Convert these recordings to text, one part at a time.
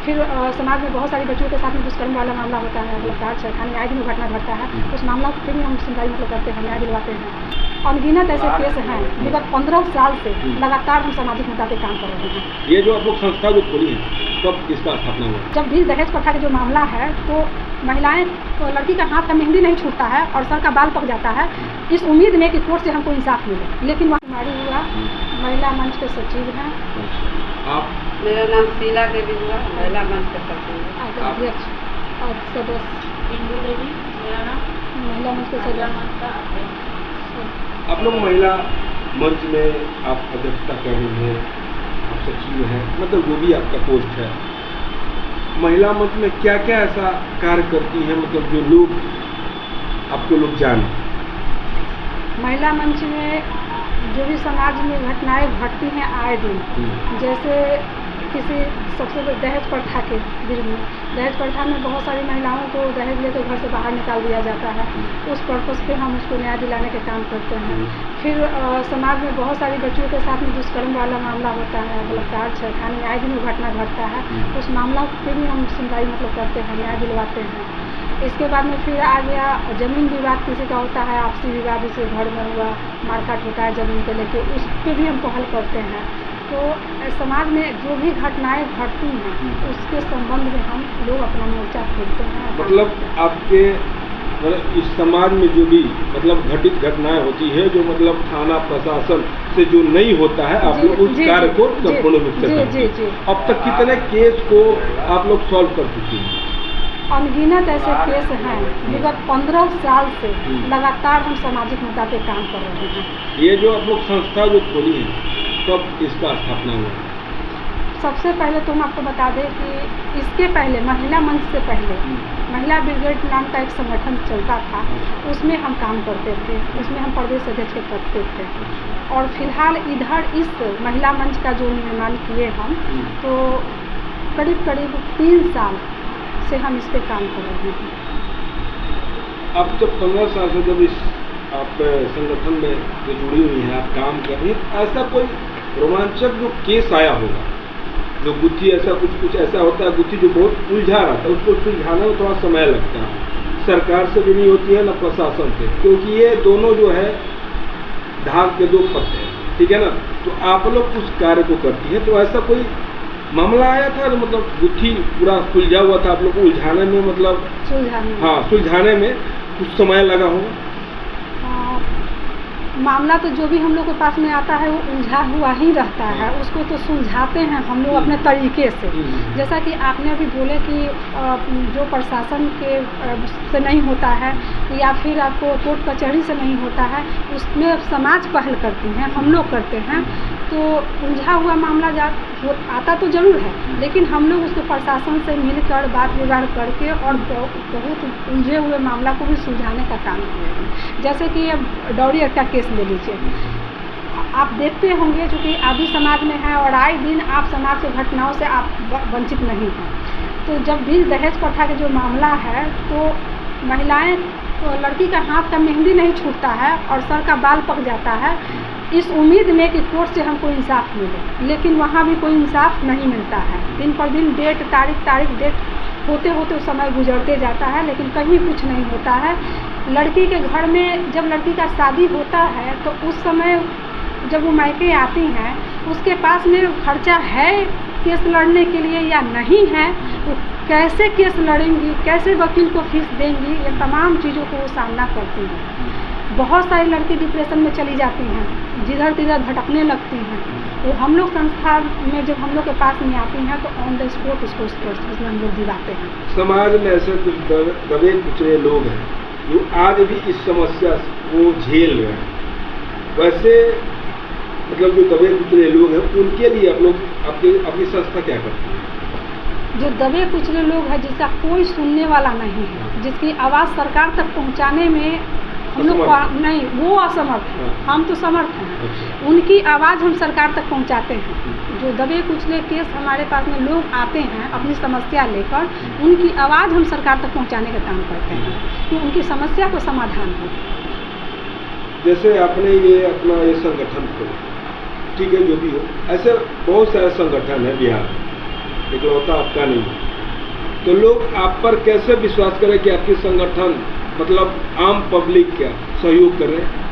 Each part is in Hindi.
फिर समाज में बहुत सारी बच्चियों के साथ में दुष्कर्म वाला मामला होता है, बलात्कार छेड़खानी आए दिन घटना घटता है। उस मामला को फिर हम सुनवाई करते हैं, न्याय दिलवाते हैं। अनगिनत ऐसे केस हैं, विगत 15 साल से लगातार हम सामाजिक मुद्दा पे काम कर रहे हैं। ये जो आप लोग संस्था जो खोली है कब इसका स्थापना हुआ? जब भी दहेज प्रथा का जो मामला है तो महिलाएं तो लड़की का हाथ का मेहंदी नहीं छूटता है और सर का बाल पक जाता है, इस उम्मीद में कि कोर्ट से हमको इंसाफ मिले। लेकिन वहाँ हमारी हुआ, महिला मंच के सचिव हैं। आप? मेरा नाम शीला देवी हुआ, महिला मंच के सचिव अध्यक्ष और सदस्य इंदू देवी मेरा नाम, महिला मंच के सदस्य। आप लोग महिला मंच में आप अध्यक्षता कर रही हैं, आप सचिव हैं, मतलब जो भी आपका पोस्ट है, महिला मंच में क्या क्या ऐसा कार्य करती हैं, मतलब जो लोग आपको लोग जाने? महिला मंच में जो भी समाज में घटनाएं घटती हैं आए दिन, जैसे किसी सबसे दहेज प्रथा के विरुद्ध में, दहेज प्रथा में बहुत सारी महिलाओं को दहेज लेकर घर से बाहर निकाल दिया जाता है। उस पर्पज़ पे हम उसको न्याय दिलाने के काम करते हैं। फिर समाज में बहुत सारी बच्चियों के साथ में दुष्कर्म वाला मामला होता है, बलात्कार छेड़खानी आए दिन घटना घटता है। उस मामला पे भी हम सुनवाई करते हैं, न्याय दिलवाते हैं। इसके बाद में फिर आ गया ज़मीन विवाद, किसी का होता है आपसी विवाद, जैसे घर में हुआ मारकाट होता है ज़मीन को लेके, उस पर भी हम पहल करते हैं। तो समाज में जो भी घटनाएं घटती हैं उसके संबंध में हम लोग अपना मोर्चा खोलते हैं। मतलब आपके इस समाज में जो भी मतलब घटित घटनाएं होती है, जो मतलब थाना प्रशासन से जो नहीं होता है, आप लोग उस कार्य को संपूर्ण रूप से करते हैं। अब तक कितने केस को आप लोग सॉल्व कर चुके हैं? अनगिनत ऐसे केस हैं, विगत 15 साल से लगातार हम सामाजिक मुद्दा पे काम कर रहे हैं। ये जो आप लोग संस्था जो खोली है कब इसका स्थापना हुआ? सबसे पहले तो हम आपको बता दें कि इसके पहले महिला मंच से पहले महिला ब्रिगेड नाम का एक संगठन चलता था, उसमें हम काम करते थे, उसमें हम प्रदेश अध्यक्ष के पद पे थे। और फिलहाल इधर इस महिला मंच का जो निर्माण किए हम, तो करीब 3 साल से हम इस पे काम कर रहे हैं। अब जब 15 साल से जब इस आप संगठन में जो जुड़ी हुई हैं, आप काम कर रही हैं, ऐसा कोई रोमांचक जो केस आया होगा, जो गुत्थी ऐसा कुछ ऐसा होता है, गुत्थी जो बहुत उलझा रहा था, उसको सुलझाने में थोड़ा समय लगता है, सरकार से भी नहीं होती है न प्रशासन से, क्योंकि ये दोनों जो है धाग के 2 पत्ते हैं, ठीक है ना। तो आप लोग उस कार्य को करती हैं, तो ऐसा कोई मामला आया था जो मतलब गुत्थी पूरा सुलझा हुआ था, आप लोग को उलझाने में मतलब सुलझाने में कुछ समय लगा होगा? मामला तो जो भी हम लोग के पास में आता है वो उलझा हुआ ही रहता है, उसको तो सुलझाते हैं हम लोग अपने तरीके से। जैसा कि आपने अभी बोले कि जो प्रशासन के से नहीं होता है या फिर आपको कोर्ट कचहरी से नहीं होता है, उसमें समाज पहल करती हैं, हम लोग करते हैं। तो उलझा हुआ मामला आता तो ज़रूर है, लेकिन हम लोग उसको प्रशासन से मिलकर बात विचार करके और बहुत उलझे हुए मामला को भी सुलझाने का काम किया है। जैसे कि अब डॉरी एक्ट का केस ले लीजिए, आप देखते होंगे क्योंकि आदि समाज में है और आए दिन आप समाज के घटनाओं से आप वंचित नहीं हैं। तो जब भी दहेज प्रथा का जो मामला है, तो महिलाएं तो लड़की का हाथ का मेहंदी नहीं छूटता है और सर का बाल पक जाता है, इस उम्मीद में कि कोर्ट से हमको इंसाफ मिले। लेकिन वहाँ भी कोई इंसाफ नहीं मिलता है। दिन पर दिन डेट तारीख डेट होते होते समय गुजरते जाता है, लेकिन कहीं कुछ नहीं होता है। लड़की के घर में जब लड़की का शादी होता है, तो उस समय जब वो मायके आती हैं, उसके पास में खर्चा है केस लड़ने के लिए या नहीं है, वो कैसे केस लड़ेंगी, कैसे वकील को फीस देंगी, ये तमाम चीज़ों को वो सामना करती हैं। बहुत सारी लड़की डिप्रेशन में चली जाती हैं, जिधर तिधर भटकने लगती हैं। तो हम लोग संस्था में जब हम लोग के पास में आती हैं, तो ऑन द स्पॉट उसको हम लोग दिलाते हैं। समाज में ऐसे कुछ दबे कुचले लोग हैं जो आज भी इस समस्या को झेल रहे हैं। वैसे मतलब जो दबे कुचले लोग हैं, उनके लिए आप लोग अपनी संस्था क्या करती है? जो दबे कुचले लोग हैं, जिसका कोई सुनने वाला नहीं है, जिसकी आवाज़ सरकार तक पहुंचाने में हम लोग नहीं, वो असमर्थ है, हम तो समर्थ हैं। उनकी आवाज़ हम सरकार तक पहुंचाते हैं। जो दबे कुचले केस हमारे पास में लोग आते हैं अपनी समस्या लेकर, उनकी आवाज़ हम सरकार तक पहुंचाने का काम करते हैं कि उनकी समस्या को समाधान हो। जैसे आपने ये अपना ये संगठन खोला, ठीक है, जो भी हो, ऐसे बहुत सारे संगठन है बिहार में, इकलौता आपका नहीं है, तो लोग आप पर कैसे विश्वास करें कि आपके संगठन मतलब आम पब्लिक का सहयोग कर रहे हैं?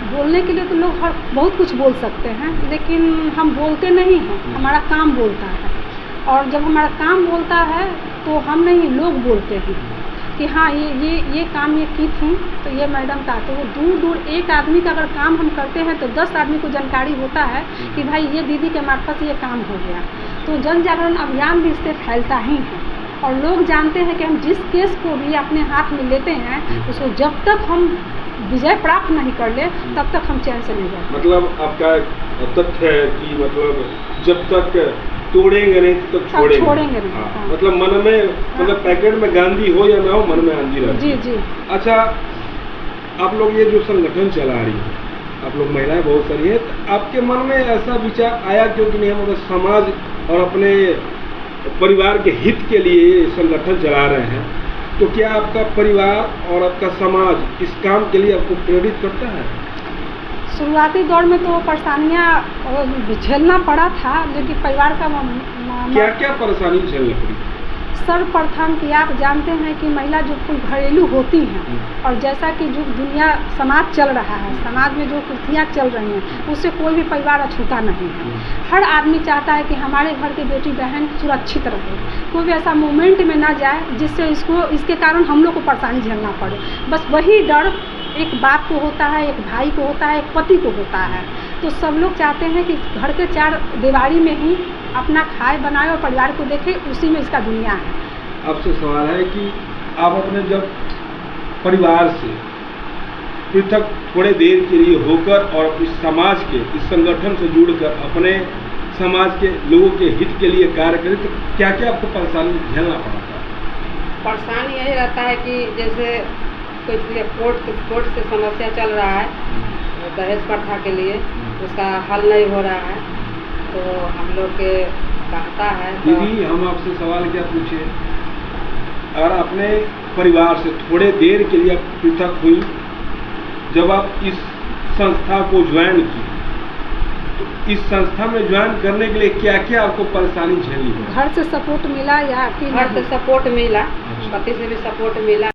बोलने के लिए तो लोग बहुत कुछ बोल सकते हैं, लेकिन हम बोलते नहीं हैं, हमारा काम बोलता है। और जब हमारा काम बोलता है तो हम नहीं, लोग बोलते हैं कि हाँ ये काम ये की थी, तो ये मैडम का, तो वो दूर दूर एक आदमी का अगर काम हम करते हैं तो 10 आदमी को जानकारी होता है कि भाई ये दीदी के मार्फत से ये काम हो गया। तो जन जागरण अभियान भी इससे फैलता ही है, और लोग जानते हैं कि हम जिस केस को भी अपने हाथ में लेते हैं उसको जब तक हम विजय प्राप्त नहीं कर ले तब तक हम चैन से नहीं जाते। मतलब आपका तथ्य है कि मतलब जब तक तोड़ेंगे नहीं तब छोड़ेंगे नहीं। हाँ। मतलब मन में मतलब पैकेट में गांधी हो या ना हो, मन में आंधी रहती है। जी जी। अच्छा, आप लोग ये जो संगठन चला रही है, आप लोग महिलाएं बहुत सारी है, तो आपके मन में ऐसा विचार आया क्योंकि नहीं हम अगर समाज और अपने परिवार के हित के लिए ये संगठन चला रहे हैं, तो क्या आपका परिवार और आपका समाज इस काम के लिए आपको प्रेरित करता है? शुरुआती दौर में तो परेशानियाँ झेलना पड़ा था, लेकिन परिवार का क्या क्या परेशानी झेलनी पड़ी? सर्वप्रथम कि आप जानते हैं कि महिला जो कोई घरेलू होती हैं, और जैसा कि जो दुनिया समाज चल रहा है, समाज में जो कुर्सियाँ चल रही हैं, उससे कोई भी परिवार अछूता नहीं है। हर आदमी चाहता है कि हमारे घर के बेटी बहन सुरक्षित रहे, कोई भी ऐसा मोमेंट में ना जाए जिससे इसके कारण हम लोग को परेशानी झेलना पड़े। बस वही डर एक बाप को होता है, एक भाई को होता है, एक पति को होता है। तो सब लोग चाहते हैं कि घर के 4 दीवारी में ही अपना खाए बनाए और परिवार को देखे, उसी में इसका दुनिया है। आपसे सवाल है कि आप अपने जब परिवार से पृथक थोड़े देर के लिए होकर और इस समाज के इस संगठन से जुड़कर अपने समाज के लोगों के हित के लिए कार्य करें, तो क्या क्या आपको परेशानी झेलना पड़ता है? परेशानी यही रहता है कि जैसे कोई कोर्ट से समस्या चल रहा है दहेज प्रथा के लिए, उसका हल नहीं हो रहा है, तो हम लोग के कहता है तो दीदी हम आपसे सवाल क्या पूछे, अगर अपने परिवार से थोड़े देर के लिए आप पृथक हुई, जब आप इस संस्था को ज्वाइन की, तो इस संस्था में ज्वाइन करने के लिए क्या क्या आपको परेशानी झेलनी पड़ी? घर से सपोर्ट मिला या कि घर से सपोर्ट मिला, पति से भी सपोर्ट मिला।